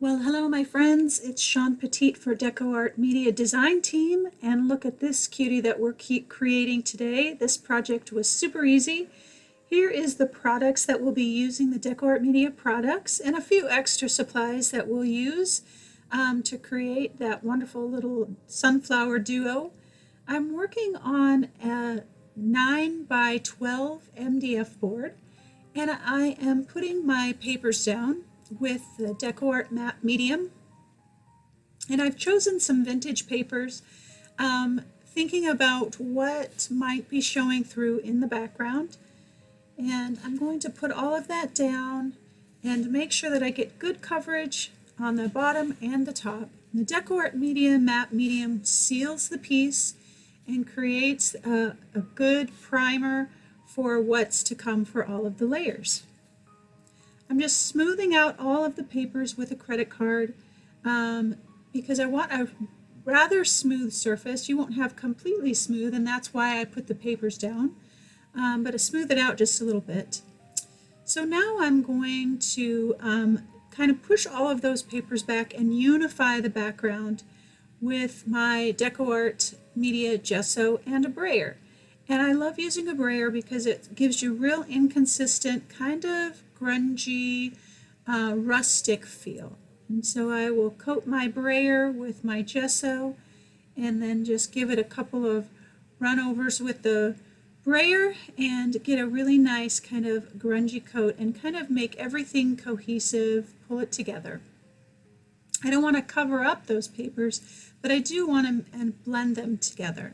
Well, hello, my friends. It's Shawn Petite for DecoArt Media Design Team, and look at this cutie that we're creating today. This project was super easy. Here is the products that we'll be using, the DecoArt Media products, and a few extra supplies that we'll use to create that wonderful little sunflower duo. I'm working on a 9 by 12 MDF board, and I am putting my papers down with the DecoArt matte medium, and I've chosen some vintage papers, thinking about what might be showing through in the background, and I'm going to put all of that down and make sure that I get good coverage on the bottom and the top. The DecoArt Media matte medium seals the piece and creates a good primer for what's to come for all of the layers. I'm just smoothing out all of the papers with a credit card because I want a rather smooth surface. You won't have completely smooth, and that's why I put the papers down, but to smooth it out just a little bit. So now I'm going to kind of push all of those papers back and unify the background with my DecoArt Media gesso and a brayer. And I love using a brayer because it gives you real inconsistent, kind of grungy, rustic feel. And so I will coat my brayer with my gesso and then just give it a couple of runovers with the brayer and get a really nice kind of grungy coat and kind of make everything cohesive, pull it together. I don't want to cover up those papers, but I do want to blend them together.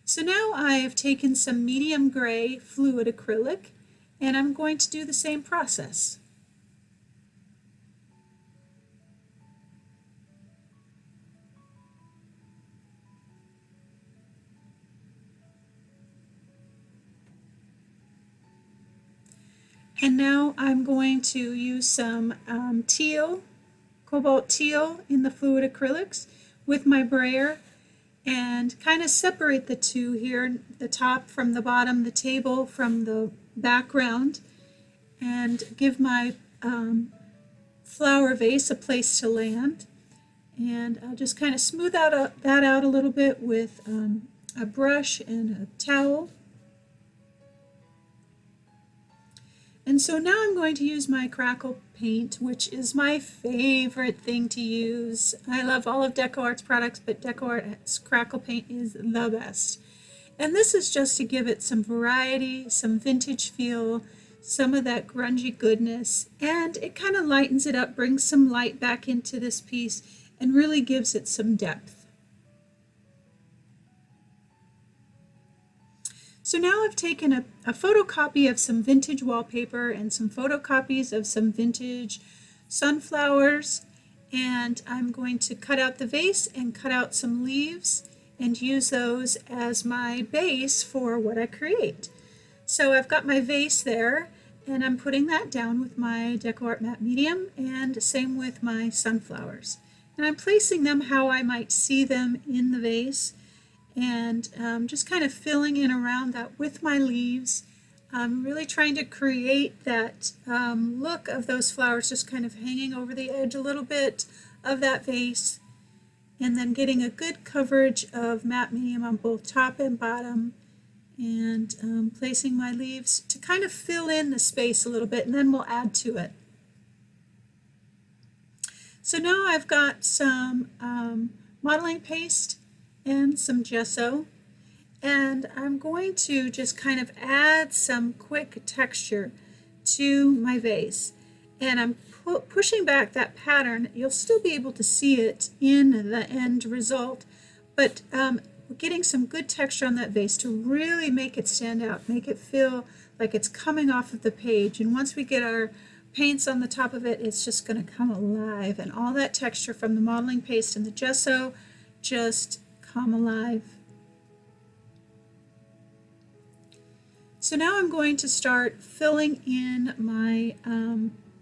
So now I have taken some medium gray fluid acrylic, and I'm going to do the same process. And now I'm going to use some cobalt teal in the fluid acrylics with my brayer and kind of separate the two here, the top from the bottom, the table from the background, and give my flower vase a place to land. And I'll just kind of smooth that out a little bit with a brush and a towel. And so now I'm going to use my crackle paint, which is my favorite thing to use. I love all of DecoArt's products, but DecoArt's crackle paint is the best. And this is just to give it some variety, some vintage feel, some of that grungy goodness, and it kind of lightens it up, brings some light back into this piece, and really gives it some depth. So now I've taken a photocopy of some vintage wallpaper and some photocopies of some vintage sunflowers, and I'm going to cut out the vase and cut out some leaves and use those as my base for what I create. So I've got my vase there, and I'm putting that down with my DecoArt matte medium, and same with my sunflowers. And I'm placing them how I might see them in the vase, and just kind of filling in around that with my leaves. I'm really trying to create that look of those flowers just kind of hanging over the edge a little bit of that vase, and then getting a good coverage of matte medium on both top and bottom, and placing my leaves to kind of fill in the space a little bit, and then we'll add to it. So now I've got some modeling paste and some gesso, and I'm going to just kind of add some quick texture to my vase, and I'm pushing back that pattern. You'll still be able to see it in the end result, but getting some good texture on that vase to really make it stand out, make it feel like it's coming off of the page. And once we get our paints on the top of it, it's just going to come alive, and all that texture from the modeling paste and the gesso just come alive. So now I'm going to start filling in my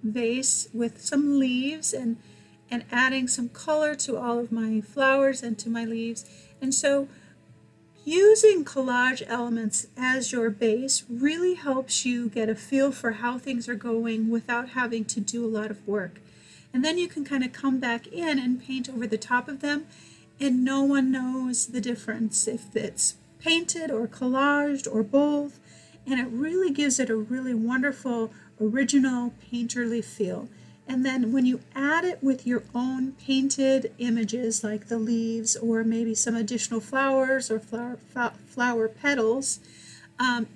vase with some leaves and adding some color to all of my flowers and to my leaves. And so using collage elements as your base really helps you get a feel for how things are going without having to do a lot of work. And then you can kind of come back in and paint over the top of them, and no one knows the difference if it's painted or collaged or both. And it really gives it a really wonderful original painterly feel. And then when you add it with your own painted images like the leaves or maybe some additional flowers or flower petals,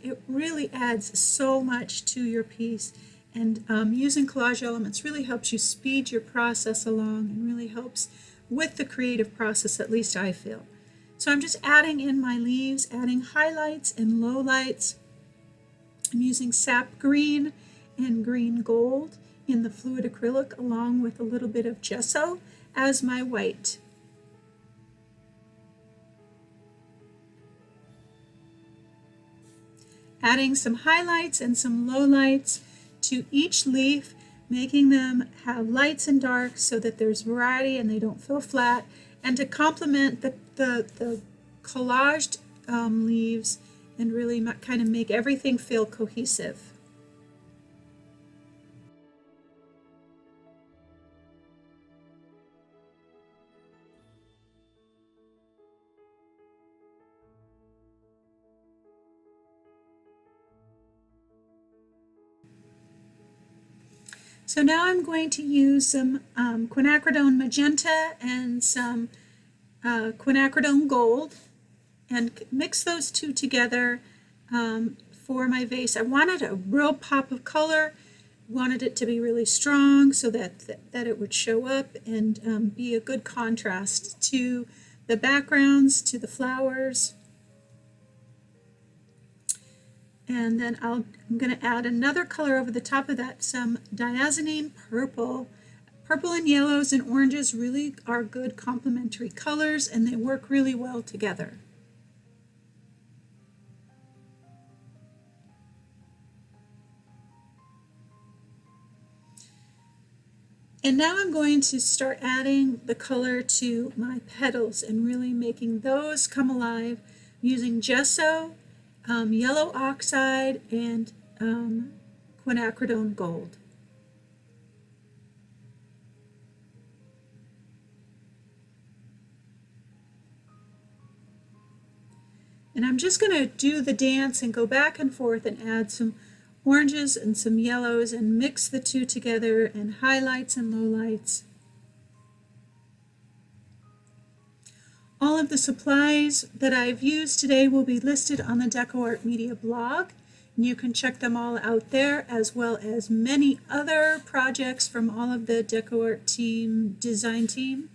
it really adds so much to your piece. And using collage elements really helps you speed your process along and really helps with the creative process, at least I feel. So I'm just adding in my leaves, adding highlights and lowlights. I'm using sap green and green gold in the fluid acrylic along with a little bit of gesso as my white. Adding some highlights and some lowlights to each leaf, making them have lights and darks so that there's variety and they don't feel flat, and to complement the collaged leaves and really kind of make everything feel cohesive. So now I'm going to use some quinacridone magenta and some quinacridone gold and mix those two together for my vase. I wanted a real pop of color, wanted it to be really strong so that it would show up and be a good contrast to the backgrounds, to the flowers. And then I'm going to add another color over the top of that, some diazonine purple. Purple and yellows and oranges really are good complementary colors, and they work really well together. And now I'm going to start adding the color to my petals and really making those come alive using gesso, yellow oxide, and quinacridone gold. And I'm just going to do the dance and go back and forth and add some oranges and some yellows and mix the two together and highlights and lowlights. All of the supplies that I've used today will be listed on the DecoArt Media blog. And you can check them all out there, as well as many other projects from all of the DecoArt design team.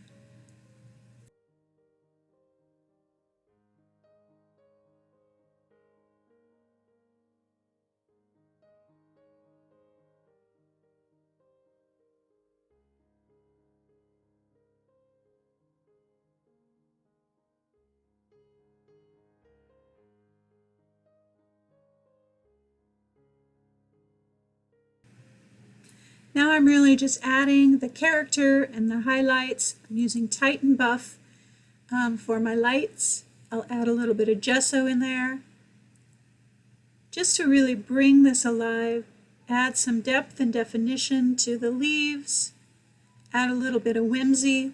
Now I'm really just adding the character and the highlights. I'm using Titan Buff for my lights. I'll add a little bit of gesso in there just to really bring this alive, add some depth and definition to the leaves, add a little bit of whimsy.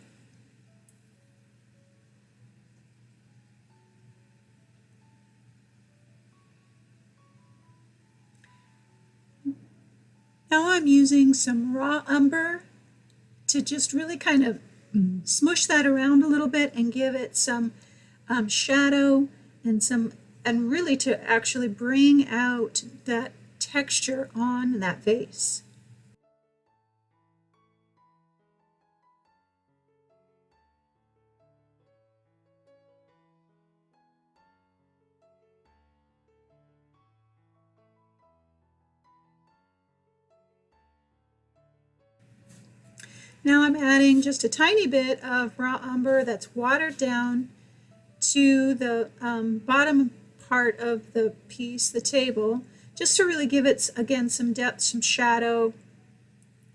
Now I'm using some raw umber to just really kind of smush that around a little bit and give it some shadow and really to actually bring out that texture on that vase. Now I'm adding just a tiny bit of raw umber that's watered down to the bottom part of the piece, the table, just to really give it, again, some depth, some shadow,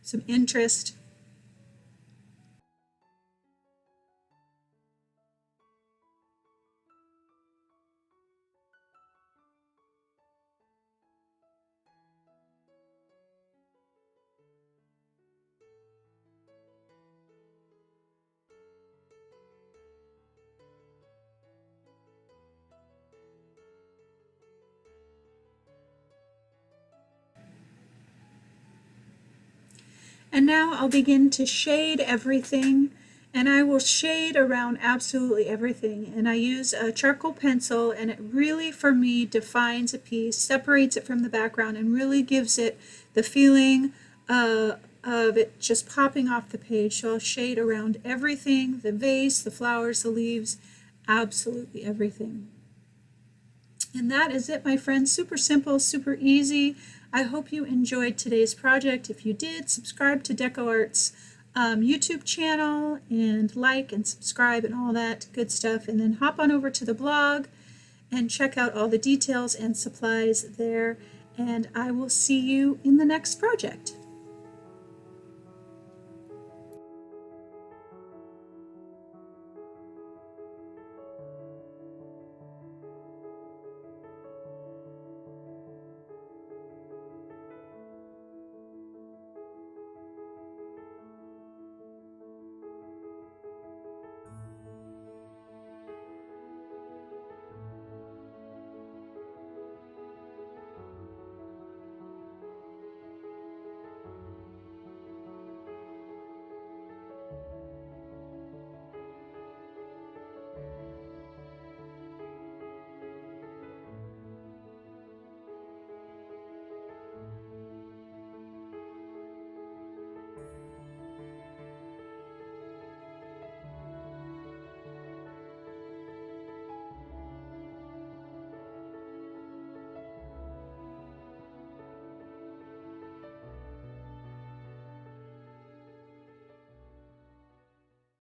some interest. And now I'll begin to shade everything, and I will shade around absolutely everything. And I use a charcoal pencil, and it really, for me, defines a piece, separates it from the background, and really gives it the feeling of it just popping off the page. So I'll shade around everything, the vase, the flowers, the leaves, absolutely everything. And that is it, my friends. Super simple, super easy. I hope you enjoyed today's project. If you did, subscribe to DecoArt's YouTube channel and like and subscribe and all that good stuff. And then hop on over to the blog and check out all the details and supplies there. And I will see you in the next project.